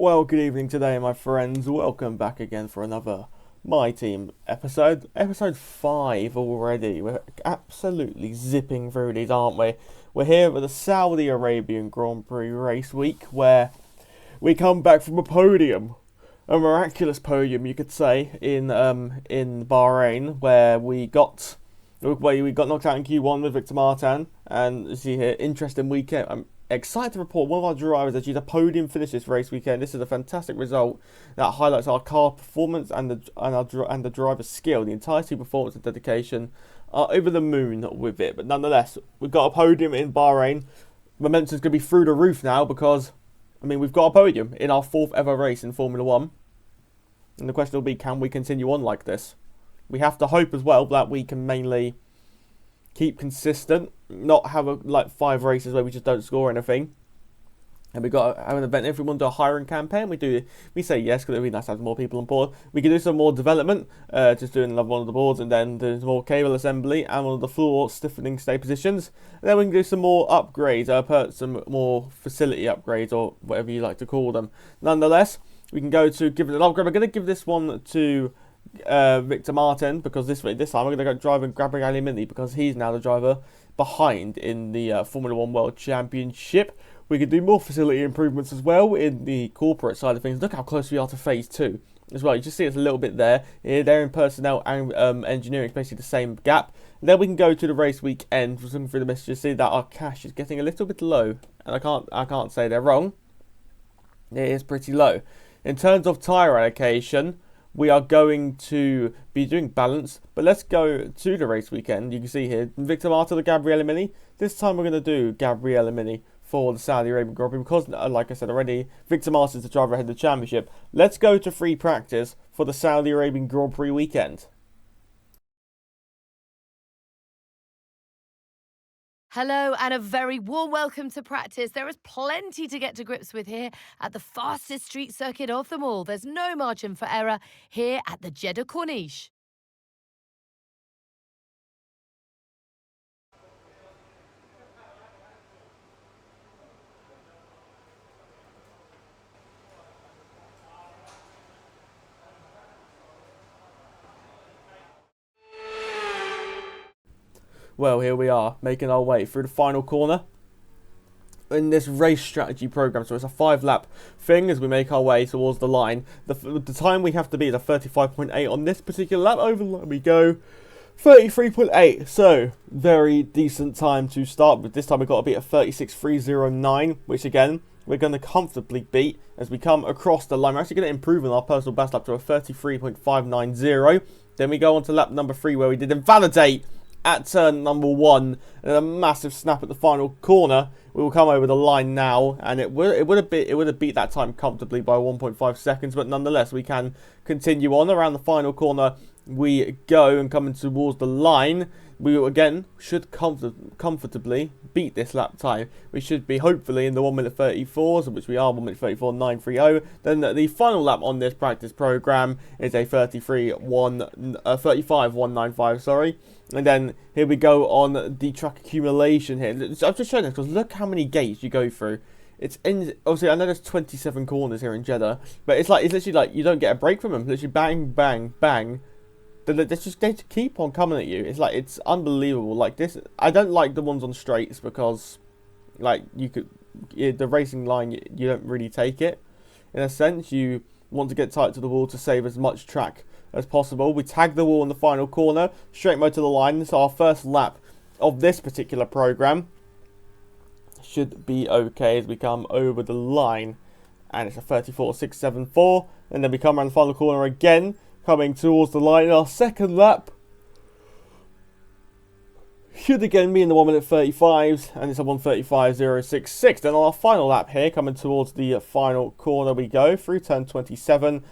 Well, good evening today, my friends. Welcome back again for another My Team episode. Episode 5 already. We're absolutely zipping through these, aren't we? We're here with the Saudi Arabian Grand Prix race week, where we come back from a podium. A miraculous podium, you could say, in Bahrain, where we got knocked out in Q1 with Victor Martin. And you see here, interesting weekend. I'm excited to report one of our drivers achieved a podium finish this race weekend. This is a fantastic result that highlights our car performance and the driver's skill. The entire team performance and dedication are over the moon with it. But nonetheless, we've got a podium in Bahrain. Momentum's going to be through the roof now because, I mean, we've got a podium in our 4th ever race in Formula 1. And the question will be, can we continue on like this? We have to hope as well that we can mainly keep consistent, not have 5 races where we just don't score anything. And we got to have an event. If we want to do a hiring campaign, we say yes, because it would be nice to have more people on board. We can do some more development, just doing another one of the boards, and then doing some more cable assembly and one of the floor stiffening stay positions. And then we can do some more upgrades, put some more facility upgrades, or whatever you like to call them. Nonetheless, we can go to give it an upgrade. We're going to give this one to Victor Martin, because this time we're going to go driving Gabriele Mini, because he's now the driver behind in the Formula 1 World Championship. We could do more facility improvements as well in the corporate side of things. Look how close we are to phase 2 as well. You just see it's a little bit there. They're in personnel and engineering, it's basically the same gap. And then we can go to the race weekend. We're looking through the messages, see that our cash is getting a little bit low, and I can't say they're wrong. It is pretty low. In terms of tyre allocation, we are going to be doing balance, but let's go to the race weekend. You can see here, Victor Martin, the Gabriele Mini. This time we're going to do Gabriele Mini for the Saudi Arabian Grand Prix, because, like I said already, Victor Martin is the driver ahead of the championship. Let's go to free practice for the Saudi Arabian Grand Prix weekend. Hello and a very warm welcome to practice. There is plenty to get to grips with here at the fastest street circuit of them all. There's no margin for error here at the Jeddah Corniche. Well, here we are, making our way through the final corner in this race strategy program. So it's a 5-lap thing as we make our way towards the line. The time we have to be is a 35.8 on this particular lap. Over the line we go, 33.8. So very decent time to start with. This time we've got to be at 36.309, which again we're going to comfortably beat as we come across the line. We're actually going to improve on our personal best lap to a 33.590. Then we go on to lap number 3, where we did invalidate at turn number 1, and a massive snap at the final corner. We will come over the line now, and it would have beat that time comfortably by 1.5 seconds, but nonetheless we can continue on. Around the final corner we go, and coming towards the line, we again should comfortably beat this lap time. We should be hopefully in the 1 minute 34s, which we are, 1 minute 34.930. Then the final lap on this practice program is a 35.195, sorry. And then here we go on the track accumulation here. I've just shown this because look how many gates you go through. Obviously I know there's 27 corners here in Jeddah, but it's literally like you don't get a break from them. Literally bang, bang, bang. They just keep on coming at you. It's unbelievable. Like this, I don't like the ones on straights because, like, the racing line you don't really take it. In a sense, you want to get tight to the wall to save as much track as possible. We tag the wall in the final corner, straight mode to the line. So our first lap of this particular program should be okay as we come over the line, and it's a 34.674. And then we come around the final corner again, coming towards the line. Our second lap should again be in the 1 minute 35s, and it's a 1:35.066. Then on our final lap here, coming towards the final corner we go, through turn 27,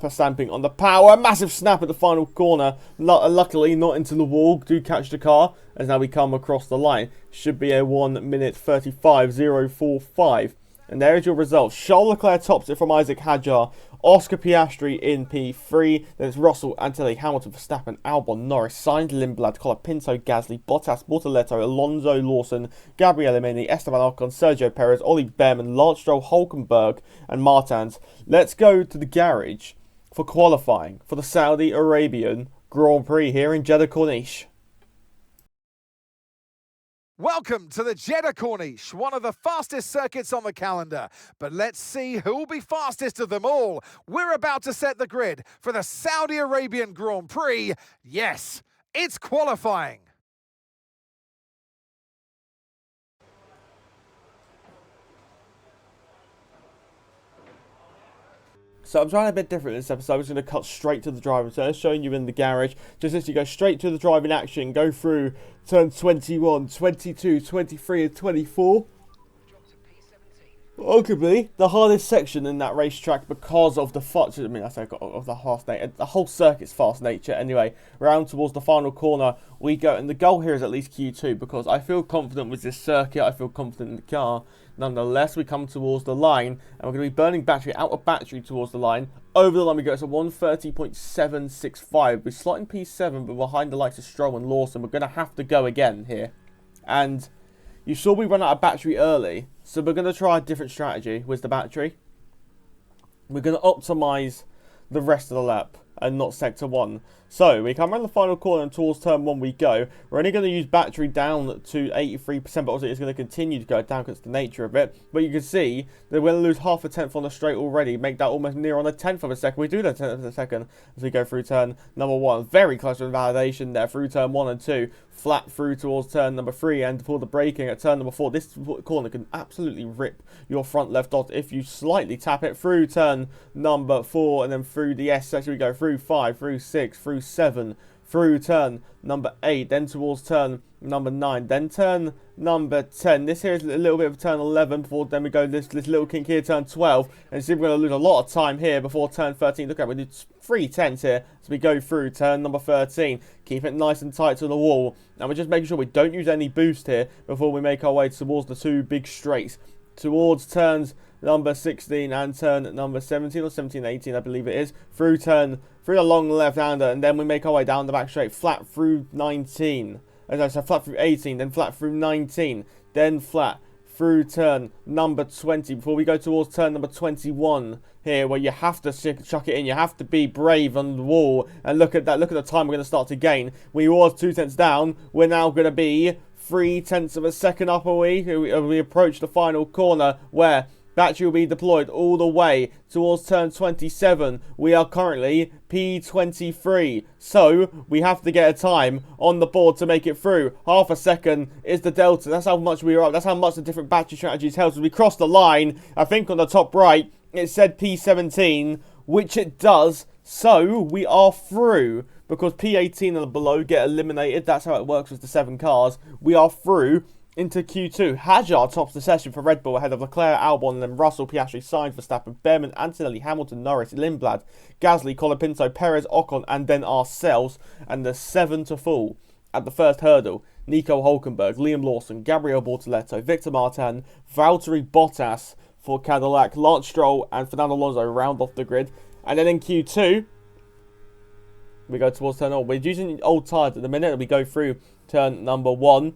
stamping on the power, massive snap at the final corner, luckily not into the wall, do catch the car, as now we come across the line. Should be a 1 minute 35.045. And there is your results. Charles Leclerc tops it from Isaac Hadjar. Oscar Piastri in P3. Then it's Russell, Antonelli, Hamilton, Verstappen, Albon, Norris, Sainz, Lindblad, Colapinto, Gasly, Bottas, Bortoleto, Alonso, Lawson, Gabriele Mini, Esteban Ocon, Sergio Perez, Ollie Behrman, Lance Stroll, Hulkenberg, and Martins. Let's go to the garage for qualifying for the Saudi Arabian Grand Prix here in Jeddah Corniche. Welcome to the Jeddah Corniche, one of the fastest circuits on the calendar. But let's see who'll be fastest of them all. We're about to set the grid for the Saudi Arabian Grand Prix. Yes, it's qualifying. So I'm trying a bit different in this episode. I'm just going to cut straight to the driving turn, showing you in the garage. Just as you go straight to the driving action, go through turns 21, 22, 23 and 24. Arguably the hardest section in that racetrack because of the the whole circuit's fast nature. Anyway, round towards the final corner we go, and the goal here is at least Q2 because I feel confident with this circuit. I feel confident in the car. Nonetheless, we come towards the line, and we're going to be burning battery out of battery towards the line. Over the line we go. It's a 130.765. We're slotting P7, but behind the likes of Stroll and Lawson. We're going to have to go again here, and you saw we run out of battery early, so we're going to try a different strategy with the battery. We're going to optimise the rest of the lap and not sector 1. So we come around the final corner and towards turn 1 we go. We're only going to use battery down to 83%, but also it's going to continue to go down because it's the nature of it. But you can see that we're going to lose half a tenth on the straight already, make that almost near on a tenth of a second. We do that tenth of a second as we go through turn number 1. Very close to validation there through turn 1 and 2. Flat through towards turn number 3, and for the braking at turn number 4. This corner can absolutely rip your front left dot if you slightly tap it through turn number 4, and then through the S section we go through 5, through 6, through 7, through turn number 8, then towards turn number 9, then turn number 10. This here is a little bit of turn 11 before then we go this little kink here, turn 12, and see we're going to lose a lot of time here before turn 13. Look at it, we do 3 tenths here as we go through turn number 13. Keep it nice and tight to the wall, and we're just making sure we don't use any boost here before we make our way towards the 2 big straights, towards turns number 16 and turn number 17 or 17, 18 I believe it is, through the long left-hander, and then we make our way down the back straight, flat through 19, so flat through 18, then flat through 19, then flat through turn number 20 before we go towards turn number 21 here, where you have to chuck it in. You have to be brave on the wall, and look at that. Look at the time we're going to start to gain. We was 2 tenths down. We're now going to be 3 tenths of a second up. We approach the final corner where battery will be deployed all the way towards turn 27. We are currently P23. So we have to get a time on the board to make it through. Half a second is the delta. That's how much we are up. That's how much the different battery strategies help. As we cross the line, I think on the top right, it said P17, which it does. So we are through, because P18 and below get eliminated. That's how it works with the 7 cars. We are through into Q2. Hadjar tops the session for Red Bull ahead of Leclerc, Albon, and then Russell, Piastri, Sainz, Verstappen, Behrman, Antonelli, Hamilton, Norris, Lindblad, Gasly, Colapinto, Perez, Ocon, and then ourselves. And the 7 to fall at the first hurdle. Nico Hulkenberg, Liam Lawson, Gabriel Bortoleto, Victor Martin, Valtteri Bottas for Cadillac, Lance Stroll, and Fernando Alonso round off the grid. And then in Q2, we go towards turn 1. We're using old tyres at the minute. We go through turn number 1.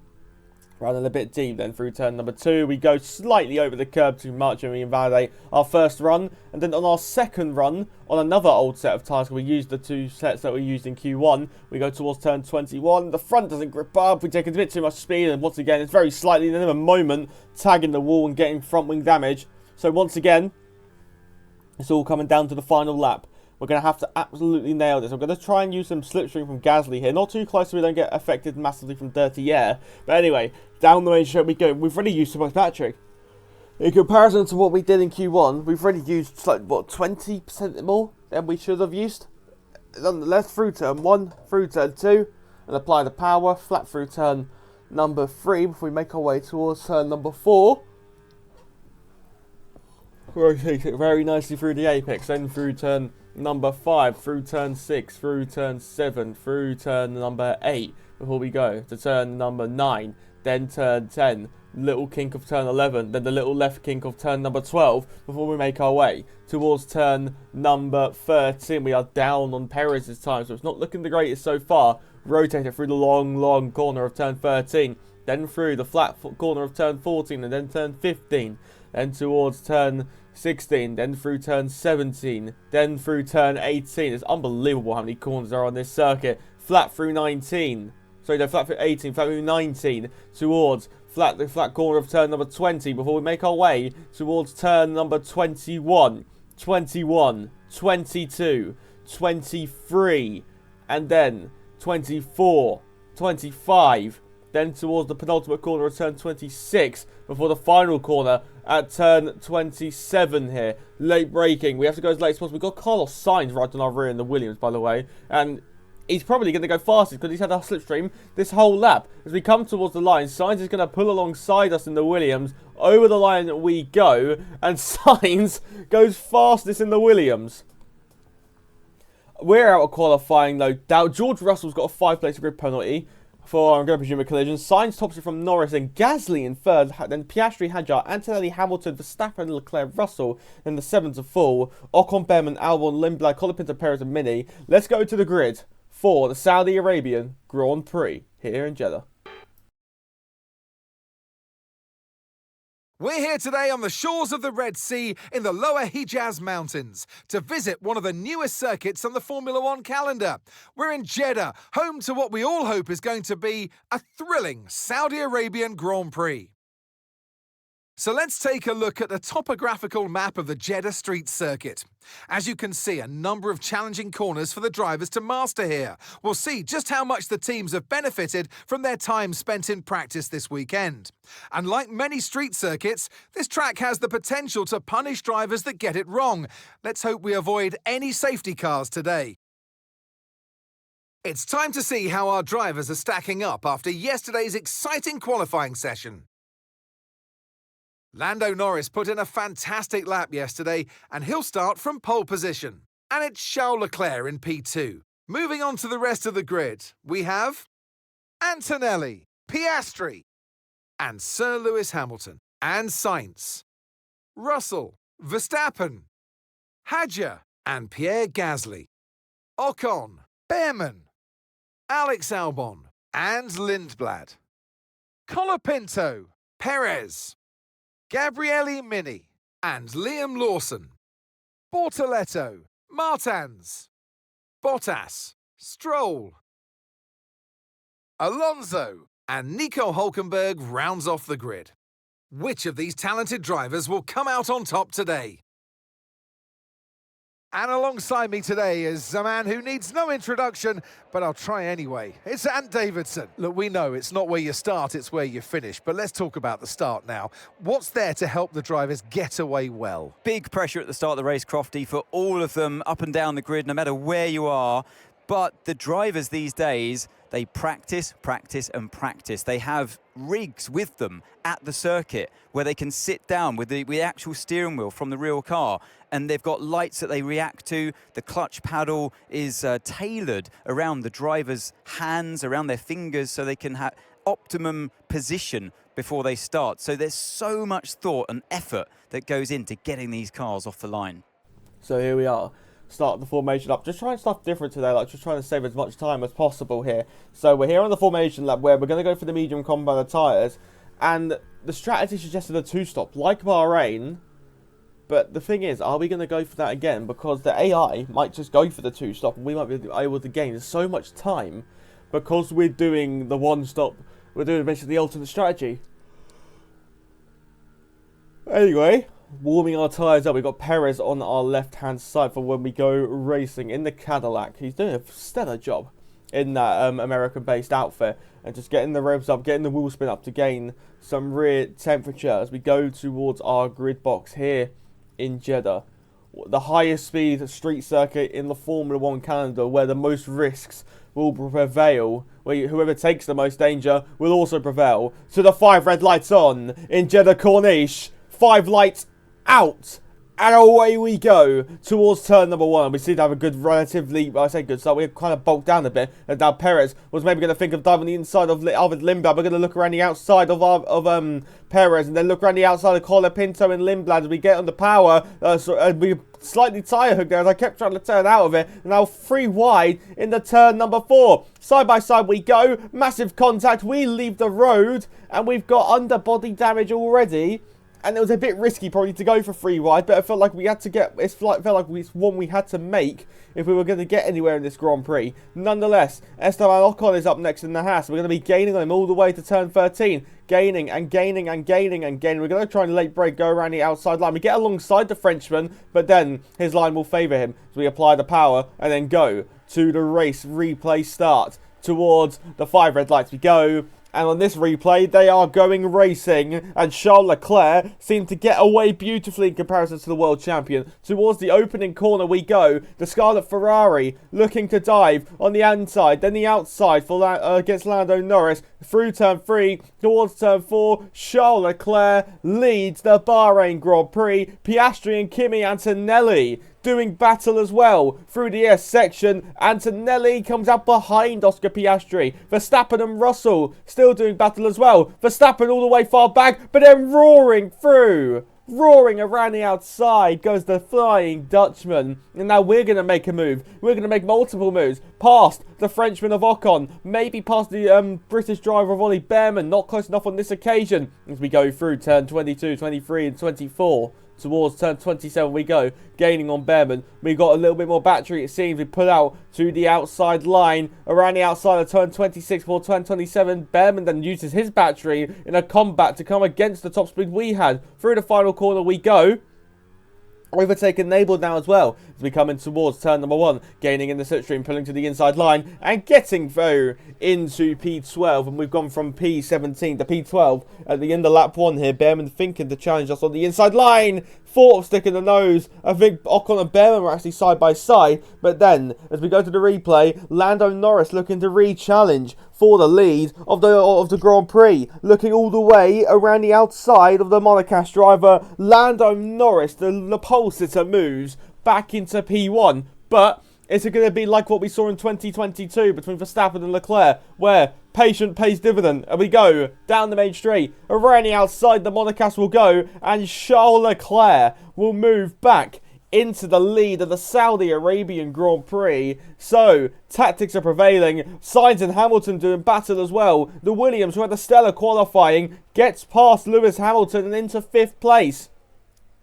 Running a bit deep, then through turn number 2, we go slightly over the curb too much and we invalidate our first run. And then on our second run, on another old set of tyres, we use the 2 sets that we used in Q1. We go towards turn 21. The front doesn't grip up. We take a bit too much speed, and once again, it's very slightly, in a moment, tagging the wall and getting front wing damage. So once again, it's all coming down to the final lap. We're going to have to absolutely nail this. I'm going to try and use some slipstream from Gasly here. Not too close so we don't get affected massively from dirty air. But anyway, down the main straight we go. We've already used so much battery. In comparison to what we did in Q1, we've already used, like, what, 20% more than we should have used? Nonetheless, through turn 1, through turn 2, and apply the power. Flat through turn number 3 before we make our way towards turn number 4. Rotate it very nicely through the apex, then through turn number 5, through turn 6, through turn 7, through turn number 8, before we go to turn number 9, then turn 10, little kink of turn 11, then the little left kink of turn number 12 before we make our way towards turn number 13. We are down on Perez this time, so it's not looking the greatest so far. Rotate it through the long corner of turn 13, then through the flat corner of turn 14, and then turn 15, then towards turn 16, then through turn 17, then through turn 18. It's unbelievable how many corners are on this circuit. Flat through 19. Sorry, no, flat through 18, flat through 19, towards the flat corner of turn number 20 before we make our way towards turn number 21, 21, 22, 23, and then 24, 25, then towards the penultimate corner of turn 26 before the final corner at turn 27 here. Late braking. We have to go as late as possible. We've got Carlos Sainz right on our rear in the Williams, by the way, and he's probably going to go fastest because he's had a slipstream this whole lap. As we come towards the line, Sainz is going to pull alongside us in the Williams. Over the line we go, and Sainz goes fastest in the Williams. We're out of qualifying, no doubt. George Russell's got a 5-place grid penalty for, I'm going to presume, a collision. Sainz tops it from Norris, and Gasly in third, then Piastri, Hadjar, Antonelli, Hamilton, Verstappen, Leclerc, Russell, then the 7 to fall. Ocon, Behrman, Albon, Lindblad, Colapinto, Perez, and Mini. Let's go to the grid for the Saudi Arabian Grand Prix here in Jeddah. We're here today on the shores of the Red Sea in the Lower Hijaz Mountains to visit one of the newest circuits on the Formula One calendar. We're in Jeddah, home to what we all hope is going to be a thrilling Saudi Arabian Grand Prix. So let's take a look at the topographical map of the Jeddah Street Circuit. As you can see, a number of challenging corners for the drivers to master here. We'll see just how much the teams have benefited from their time spent in practice this weekend. And like many street circuits, this track has the potential to punish drivers that get it wrong. Let's hope we avoid any safety cars today. It's time to see how our drivers are stacking up after yesterday's exciting qualifying session. Lando Norris put in a fantastic lap yesterday, and he'll start from pole position. And it's Charles Leclerc in P2. Moving on to the rest of the grid, we have Antonelli, Piastri, and Sir Lewis Hamilton, and Sainz, Russell, Verstappen, Hadjar, and Pierre Gasly, Ocon, Behrman, Alex Albon, and Lindblad, Colapinto, Perez, Gabriele Mini, and Liam Lawson, Bortoletto, Martins, Bottas, Stroll, Alonso, and Nico Hülkenberg rounds off the grid. Which of these talented drivers will come out on top today? And alongside me today is a man who needs no introduction, but I'll try anyway. It's Ant Davidson. Look, we know it's not where you start, it's where you finish. But let's talk about the start now. What's there to help the drivers get away well? Big pressure at the start of the race, Crofty, for all of them up and down the grid, no matter where you are. But the drivers these days, they practice, practice, and practice. They have rigs with them at the circuit where they can sit down with the actual steering wheel from the real car, and they've got lights that they react to. The clutch paddle is tailored around the driver's hands, around their fingers, so they can have optimum position before they start. So there's so much thought and effort that goes into getting these cars off the line. So here we are. Start the formation up. Just trying stuff different today, like just trying to save as much time as possible here. So we're here on the formation lap where we're going to go for the medium compound tyres, and the strategy suggested a two-stop, like Bahrain. But the thing is, are we going to go for that again? Because the AI might just go for the two-stop, and we might be able to gain so much time because we're doing the one-stop. We're doing basically the alternate strategy. Anyway, warming our tyres up. We've got Perez on our left-hand side for when we go racing in the Cadillac. He's doing a stellar job in that American-based outfit, and just getting the revs up, getting the wheel spin up to gain some rear temperature as we go towards our grid box here in Jeddah. The highest speed street circuit in the Formula One calendar, where the most risks will prevail, where whoever takes the most danger will also prevail. So the 5 red lights on in Jeddah Corniche, 5 lights out, And away we go towards turn number 1. We seem to have a good, relatively, I say good start. We're kind of bulked down a bit. And now Perez was maybe going to think of diving the inside of Lindblad. We're going to look around the outside of Perez and then look around the outside of Colapinto and Lindblad as we get on the power. We slightly tyre hooked there as I kept trying to turn out of it. And now 3 wide in the turn number 4. Side by side we go. Massive contact. We leave the road and we've got underbody damage already. And it was a bit risky probably to go for 3 wide, but it felt like we had to get, it felt like it's one we had to make if we were going to get anywhere in this Grand Prix. Nonetheless, Esteban Ocon is up next in the Haas. We're going to be gaining on him all the way to turn 13. Gaining and gaining and gaining and gaining. We're going to try and late break, go around the outside line. We get alongside the Frenchman, but then his line will favour him. So we apply the power and then go to the race replay start. Towards the 5 red lights we go. And on this replay, they are going racing. And Charles Leclerc seemed to get away beautifully in comparison to the world champion. Towards the opening corner we go. The Scarlet Ferrari looking to dive on the inside. Then the outside for against Lando Norris. Through turn 3 towards turn 4. Charles Leclerc leads the Bahrain Grand Prix. Piastri and Kimi Antonelli doing battle as well through the S section. Antonelli comes out behind Oscar Piastri. Verstappen and Russell still doing battle as well. Verstappen all the way far back, but then roaring through. Roaring around the outside goes the Flying Dutchman. And now we're going to make a move. We're going to make multiple moves. Past the Frenchman of Ocon. Maybe past the British driver of Ollie Behrman. Not close enough on this occasion. As we go through turn 22, 23 and 24. Towards turn 27 we go, gaining on Behrman. We got a little bit more battery, it seems. We pull out to the outside line, around the outside of turn 26 for turn 27. Behrman then uses his battery in a combat to come against the top speed we had. Through the final corner we go. Overtaken enabled now as well as we come in towards turn number 1, gaining in the slipstream, pulling to the inside line and getting through into P12. And we've gone from P17 to P12 at the end of lap 1 here. Behrman thinking to challenge us on the inside line. 4th stick in the nose. I think Ocon and Behrman were actually side by side. But then, as we go to the replay, Lando Norris looking to re-challenge for the lead of the Grand Prix. Looking all the way around the outside of the Monaco driver. Lando Norris, the pole sitter, moves back into P1. But is it going to be like what we saw in 2022 between Verstappen and Leclerc, where patient pays dividend, and we go down the main straight, around the outside the Monaco will go, and Charles Leclerc will move back into the lead of the Saudi Arabian Grand Prix. So, tactics are prevailing. Sainz and Hamilton doing battle as well. The Williams, who had the stellar qualifying, gets past Lewis Hamilton and into 5th place.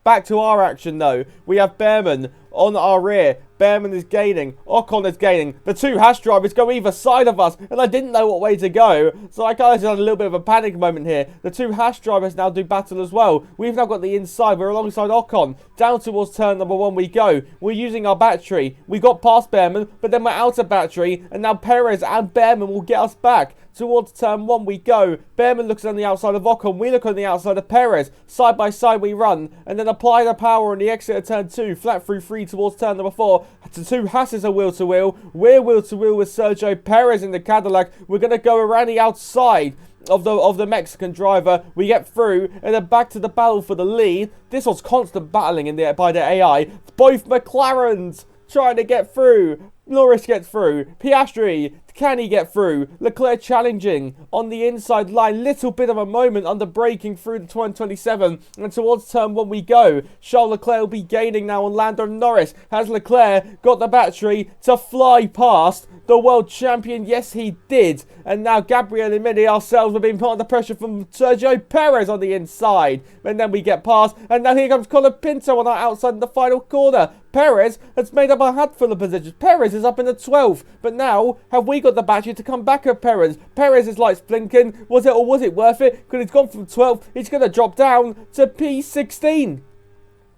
Back to our action though. We have Behrman on our rear. Behrman is gaining. Ocon is gaining. The 2 Haas drivers go either side of us. And I didn't know what way to go. So I kind of had a little bit of a panic moment here. The 2 Haas drivers now do battle as well. We've now got the inside. We're alongside Ocon. Down towards turn number 1 we go. We're using our battery. We got past Behrman. But then we're out of battery. And now Perez and Behrman will get us back. Towards turn 1 we go. Behrman looks on the outside of Ocon. We look on the outside of Perez. Side by side we run. And then apply the power on the exit of turn 2. Flat through 3 towards turn number 4. The 2 Hasses are wheel to wheel. We're wheel to wheel with Sergio Perez in the Cadillac. We're going to go around the outside of the Mexican driver. We get through and then back to the battle for the lead. This was constant battling in there by the AI. Both McLarens trying to get through. Norris gets through. Piastri, can he get through? Leclerc challenging on the inside line. Little bit of a moment under braking through the turn 27. And towards turn 1 we go. Charles Leclerc will be gaining now on Lando Norris. Has Leclerc got the battery to fly past the world champion? Yes, he did. And now Gabriel and Mini ourselves have been put under pressure from Sergio Perez on the inside. And then we get past. And now here comes Colapinto on our outside in the final corner. Perez has made up a handful of positions. Perez is up in the 12th. But now, have we got the battery to come back at Perez? Perez's lights blinking. Was it worth it? Because he's gone from 12th. He's going to drop down to P16.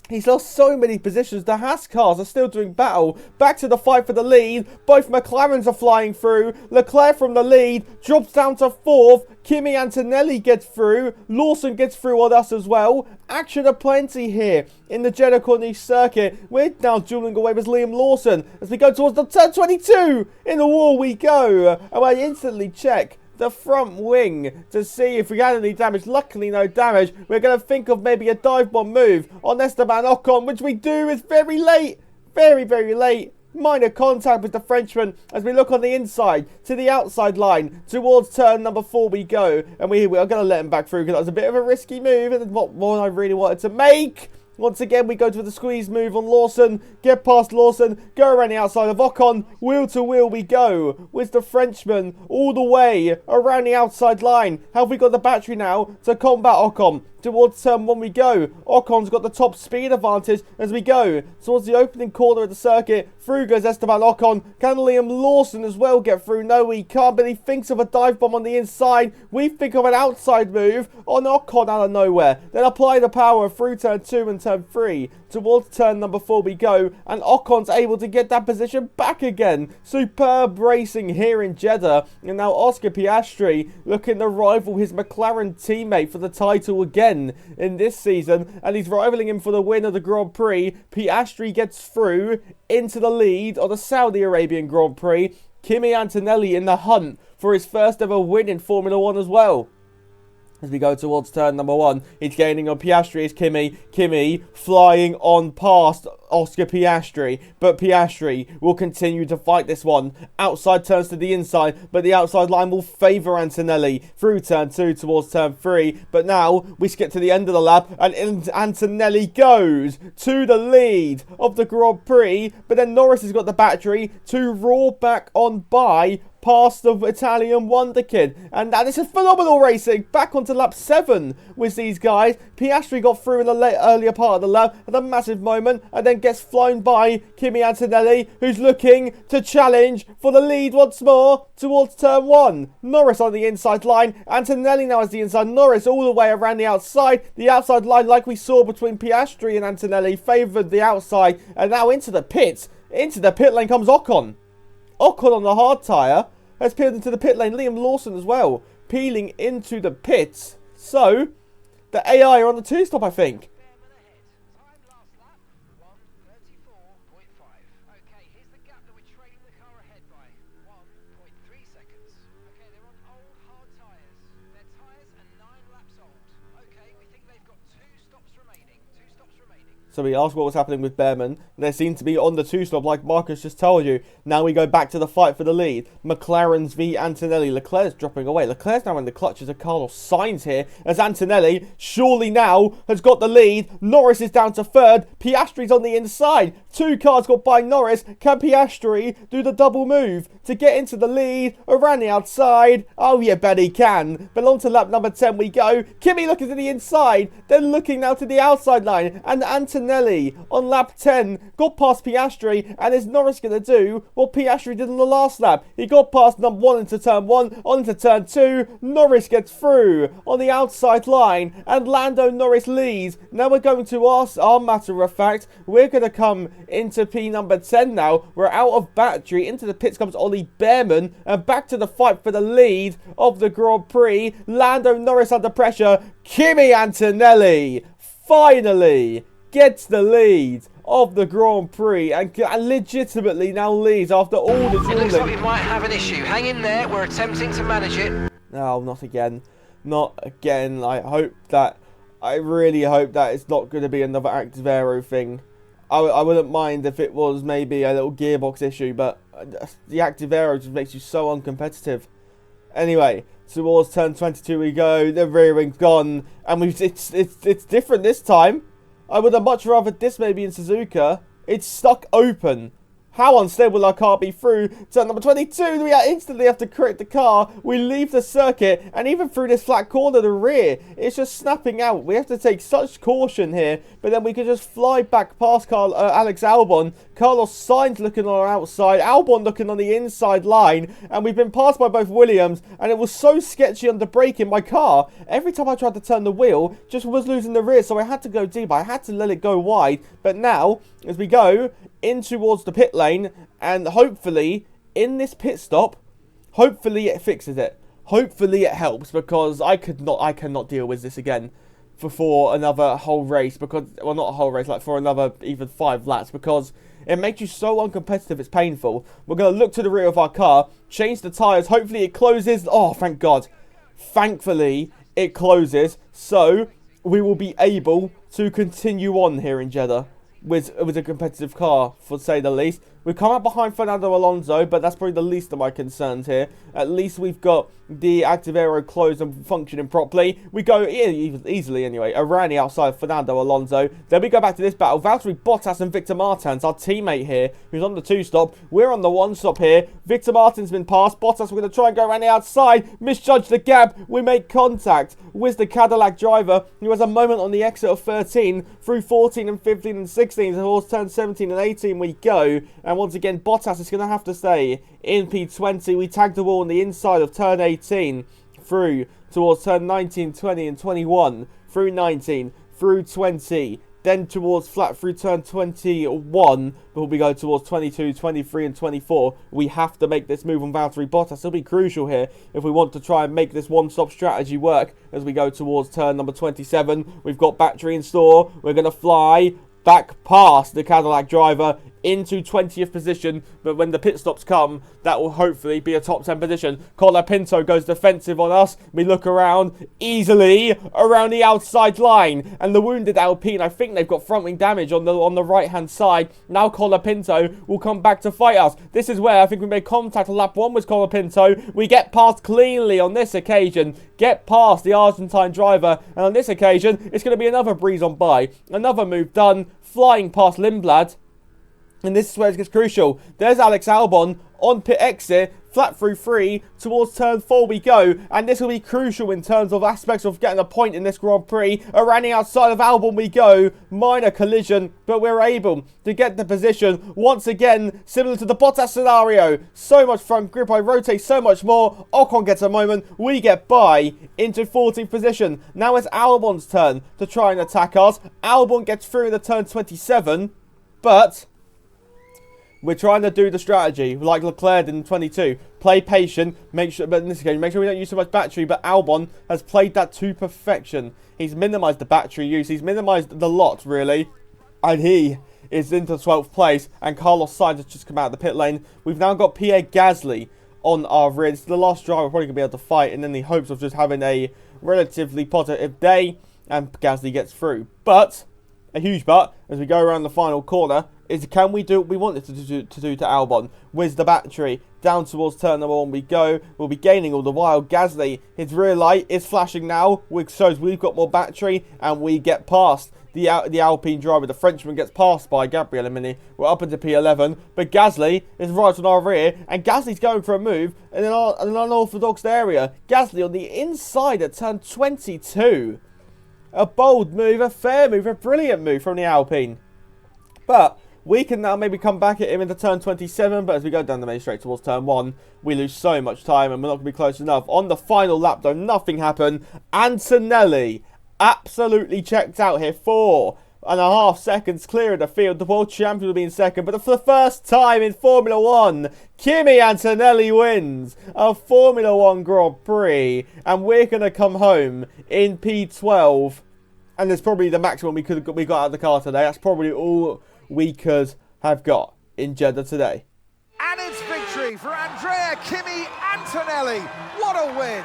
He's lost so many positions. The Haas cars are still doing battle. Back to the fight for the lead. Both McLarens are flying through. Leclerc from the lead drops down to 4th. Kimi Antonelli gets through. Lawson gets through on us as well. Action aplenty here in the Jeddah Corniche circuit. We're now dueling away with Liam Lawson as we go towards the turn 22. In the wall we go. And I instantly check the front wing to see if we had any damage. Luckily, no damage. We're going to think of maybe a dive bomb move on Esteban Ocon, which we do is very late. Very, very late. Minor contact with the Frenchman as we look on the inside to the outside line. Towards turn number 4 we go. And we are going to let him back through because that was a bit of a risky move. And what one I really wanted to make. Once again, we go to the squeeze move on Lawson. Get past Lawson. Go around the outside of Ocon. Wheel to wheel we go. With the Frenchman all the way around the outside line. Have we got the battery now to combat Ocon? Towards turn 1 we go. Ocon's got the top speed advantage as we go towards the opening corner of the circuit. Through goes Esteban Ocon. Can Liam Lawson as well get through? No, he can't, but he thinks of a dive bomb on the inside. We think of an outside move on Ocon out of nowhere. Then apply the power through turn 2 and turn 3. Towards turn number 4 we go. And Ocon's able to get that position back again. Superb racing here in Jeddah. And now Oscar Piastri looking to rival his McLaren teammate for the title again in this season, and he's rivaling him for the win of the Grand Prix. Piastri gets through into the lead of the Saudi Arabian Grand Prix. Kimi Antonelli in the hunt for his first ever win in Formula 1 as well. As we go towards turn number 1, it's gaining on Piastri. It's Kimi. Kimi flying on past Oscar Piastri. But Piastri will continue to fight this one. Outside turns to the inside, but the outside line will favour Antonelli through turn 2 towards turn 3. But now we skip to the end of the lap, and Antonelli goes to the lead of the Grand Prix. But then Norris has got the battery to roar back on by past the Italian wonder kid. And that is a phenomenal racing. Back onto lap 7 with these guys. Piastri got through in the earlier part of the lap at a massive moment, and then gets flown by Kimi Antonelli, who's looking to challenge for the lead once more towards turn 1. Norris on the inside line. Antonelli now has the inside. Norris all the way around the outside. The outside line, like we saw between Piastri and Antonelli, favoured the outside. And now into the pits. Into the pit lane comes Ocon. Ocon on the hard tyre has peeled into the pit lane. Liam Lawson as well, peeling into the pits. So, the AI are on the 2-stop, I think. So we asked what was happening with Behrman. They seem to be on the 2-stop like Marcus just told you. Now we go back to the fight for the lead. McLaren's v Antonelli. Leclerc's dropping away. Leclerc's now in the clutches of Carlos Sainz here, as Antonelli surely now has got the lead. Norris is down to 3rd. Piastri's on the inside. 2 cars got by Norris. Can Piastri do the double move to get into the lead around the outside? Oh, yeah, bet he can. But on to lap number 10 we go. Kimi looking to the inside, then looking now to the outside line. And Antonelli on lap 10 got past Piastri, and is Norris going to do what Piastri did on the last lap? He got past number 1 into turn 1, on into turn 2. Norris gets through on the outside line, and Lando Norris leads. Now we're going to our matter of fact, we're going to come into P number 10 now. We're out of battery. Into the pits comes Ollie Behrman, and back to the fight for the lead of the Grand Prix. Lando Norris under pressure. Kimi Antonelli finally gets the lead of the Grand Prix and legitimately now leads after all the dueling. It looks like we might have an issue. Hang in there, we're attempting to manage it. No, not again. Not again. I really hope that it's not going to be another active aero thing. I wouldn't mind if it was maybe a little gearbox issue, but the active aero just makes you so uncompetitive. Anyway, towards turn 22 we go. The rear wing's gone, and it's different this time. I would have much rather this maybe in Suzuka. It's stuck open. How unstable will our car be through turn number 22? We instantly have to correct the car. We leave the circuit, and even through this flat corner, the rear, it's just snapping out. We have to take such caution here, but then we can just fly back past Alex Albon. Carlos Sainz looking on our outside, Albon looking on the inside line, and we've been passed by both Williams, and it was so sketchy under braking. My car, every time I tried to turn the wheel, just was losing the rear, so I had to go deep. I had to let it go wide, but now, as we go in towards the pit lane, and hopefully in this pit stop, hopefully it fixes it. Hopefully it helps, because I cannot deal with this again. for another whole race, because, well, not a whole race, like for another even 5 laps, because it makes you so uncompetitive, it's painful. We're going to look to the rear of our car, change the tyres, hopefully it closes. Oh, thank God. Thankfully, it closes, so we will be able to continue on here in Jeddah with a competitive car, for say the least. We've come up behind Fernando Alonso, but that's probably the least of my concerns here. At least we've got the active aero closed and functioning properly. We go easily anyway around the outside of Fernando Alonso. Then we go back to this battle. Valtteri Bottas and Victor Martins, our teammate here, who's on the 2-stop. We're on the 1-stop here. Victor Martins been passed. Bottas, we're going to try and go around the outside. Misjudge the gap. We make contact with the Cadillac driver, who has a moment on the exit of 13 through 14 and 15 and 16. Towards turn 17 and 18 we go. And once again, Bottas is going to have to stay in P20. We tag the wall on the inside of turn 18 through towards turn 19, 20 and 21. Through 19, through 20. Then towards flat through turn 21. But we go towards 22, 23 and 24. We have to make this move on Valtteri Bottas. It'll be crucial here if we want to try and make this one-stop strategy work as we go towards turn number 27. We've got battery in store. We're going to fly back past the Cadillac driver into 20th position, but when the pit stops come, that will hopefully be a top 10 position. Colapinto goes defensive on us. We look around easily around the outside line, and the wounded Alpine, I think they've got front wing damage on the right hand side. Now Colapinto will come back to fight us. This is where I think we made contact on lap 1 with Colapinto. We get past cleanly on this occasion, get past the Argentine driver, and on this occasion it's going to be another breeze on by, another move done, flying past Lindblad. And this is where it gets crucial. There's Alex Albon on pit exit, flat through 3, towards turn 4 we go. And this will be crucial in terms of aspects of getting a point in this Grand Prix. Around the outside of Albon we go. Minor collision, but we're able to get the position. Once again, similar to the Bottas scenario. So much front grip, I rotate so much more. Ocon gets a moment. We get by into 14th position. Now it's Albon's turn to try and attack us. Albon gets through in the turn 27, but we're trying to do the strategy like Leclerc did in 22. Play patient, make sure, but in this occasion, make sure we don't use so much battery. But Albon has played that to perfection. He's minimised the battery use. He's minimised the lot, really. And he is into 12th place. And Carlos Sainz has just come out of the pit lane. We've now got Pierre Gasly on our rear. It's the last driver we're probably going to be able to fight. And in the hopes of just having a relatively positive day. And Gasly gets through. But, a huge but, as we go around the final corner, is can we do what we wanted to do to Albon with the battery? Down towards turn number 1 we go. We'll be gaining all the while. Gasly, his rear light is flashing now, which shows we've got more battery, and we get past the Alpine driver. The Frenchman gets passed by Gabriel Mini. We're up into P11, but Gasly is right on our rear, and Gasly's going for a move in an unorthodox area. Gasly on the inside at turn 22. A bold move, a fair move, a brilliant move from the Alpine. But we can now maybe come back at him into turn 27, but as we go down the main straight towards turn 1, we lose so much time and we're not going to be close enough. On the final lap, though, nothing happened. Antonelli absolutely checked out here. 4.5 seconds clear of the field. The world champion will be in second, but for the first time in Formula 1, Kimi Antonelli wins a Formula 1 Grand Prix, and we're going to come home in P12. And there's probably the maximum we got out of the car today. That's probably all we could have got in Jeddah today. And it's victory for Andrea Kimi Antonelli. What a win!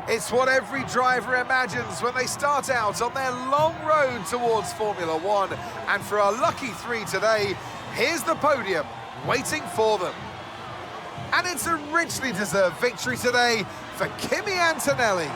It's what every driver imagines when they start out on their long road towards Formula 1. And for our lucky 3 today, here's the podium waiting for them. And it's a richly deserved victory today for Kimi Antonelli.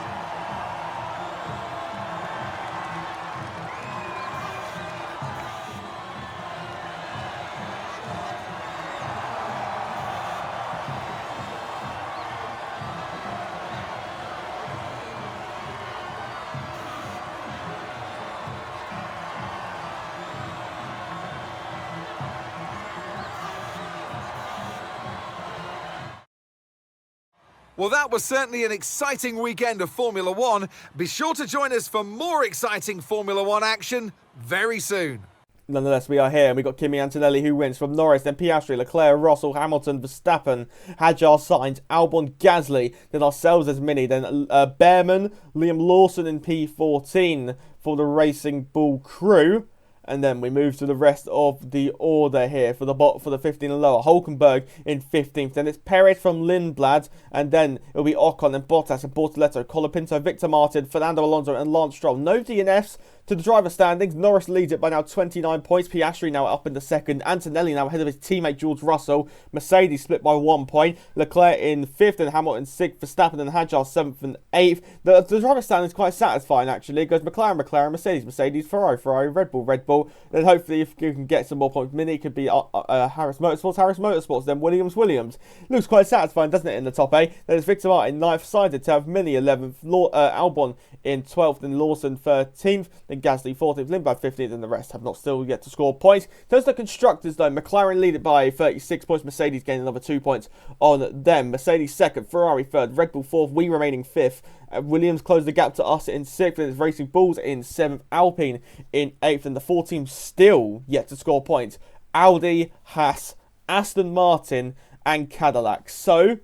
Well, that was certainly an exciting weekend of Formula One. Be sure to join us for more exciting Formula One action very soon. Nonetheless, we are here, and we've got Kimi Antonelli who wins from Norris, then Piastri, Leclerc, Russell, Hamilton, Verstappen, Hadjar, Sainz, Albon, Gasly, then ourselves as Mini, then Behrman, Liam Lawson in P14 for the Racing Bull crew. And then we move to the rest of the order here for the 15 and lower. Hulkenberg in 15th. Then it's Perez from Lindblad. And then it'll be Ocon and Bottas and Bortoletto, Colapinto, Victor Martin, Fernando Alonso and Lance Stroll. No DNFs to the driver standings. Norris leads it by now 29 points. Piastri now up in the second. Antonelli now ahead of his teammate George Russell. Mercedes split by 1 point. Leclerc in 5th and Hamilton 6th. Verstappen and Hadjar 7th and 8th. The driver standing is quite satisfying actually. It goes McLaren, Mercedes, Ferrari, Red Bull. Then hopefully if you can get some more points, Mini could be Harris Motorsports, then Williams. Looks quite satisfying, doesn't it, in the top 8? Then it's Victor Martin 9th, sided to have Mini 11th, Albon in 12th and Lawson 13th, then Gasly 14th, Lindblad 15th, and the rest have not still yet to score points. In terms of the constructors though, McLaren lead it by 36 points, Mercedes gain another 2 points on them, Mercedes 2nd, Ferrari 3rd, Red Bull 4th, we remaining 5th, Williams closed the gap to us in 6th, and it's Racing Bulls in 7th, Alpine in 8th, and the 4 teams still yet to score points. Audi, Haas, Aston Martin, and Cadillac. So,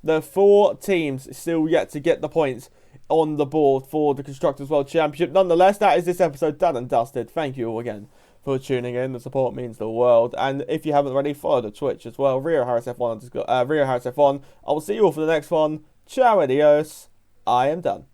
the 4 teams still yet to get the points on the board for the Constructors' World Championship. Nonetheless, that is this episode done and dusted. Thank you all again for tuning in. The support means the world. And if you haven't already, follow the Twitch as well. Rio Harris F1. I will see you all for the next one. Ciao, adios. I am done.